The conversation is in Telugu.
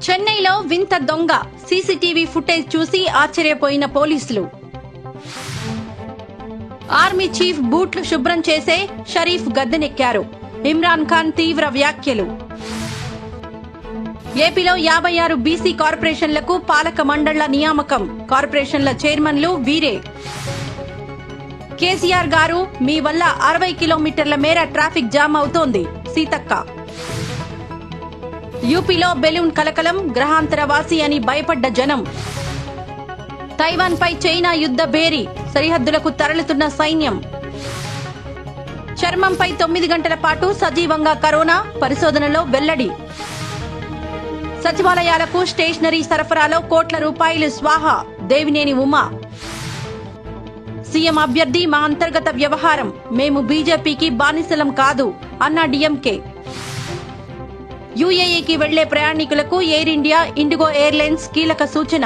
చెన్నైలో వింత దొంగ సీసీటీవీ ఫుటేజ్ చూసి ఆశ్చర్యపోయిన పోలీసులు. ఆర్మీ చీఫ్ బూట్లు శుభ్రం చేసే షరీఫ్ గద్దెనెక్కారు. ఇమ్రాన్ ఖాన్ తీవ్ర వ్యాఖ్యలు. ఏపీలో 56 బీసీ కార్పొరేషన్లకు పాలక మండళ్ల నియామకం. కార్పొరేషన్ల చైర్మన్లు వీరే. కేసీఆర్ గారు, మీ వల్ల 60 కిలోమీటర్ల మేర ట్రాఫిక్ జామ్ అవుతోంది సీతక్క. యూపీలో బెలూన్ కలకలం, గ్రహాంతరవాసి అని భయపడ్డ జనం. తైవాన్ పై చైనా యుద్ధ భేరీ, సరిహద్దులకు తరలుతున్న సైన్యం. చర్మంపై 9 గంటల పాటు సజీవంగా కరోనా, పరిశోధనలో వెల్లడి. సచివాలయాలకు స్టేషనరీ సరఫరాలో కోట్ల రూపాయలు స్వాహా, దేవినేని ఉమా. సీఎం అభ్యర్థి మా అంతర్గత వ్యవహారం, మేము బీజేపీకి బానిసలం కాదు అన్న డీఎంకే. యూఏఈకి వెళ్లే ప్రయాణికులకు ఎయిర్ ఇండియా, ఇండిగో ఎయిర్లైన్స్ కీలక సూచన.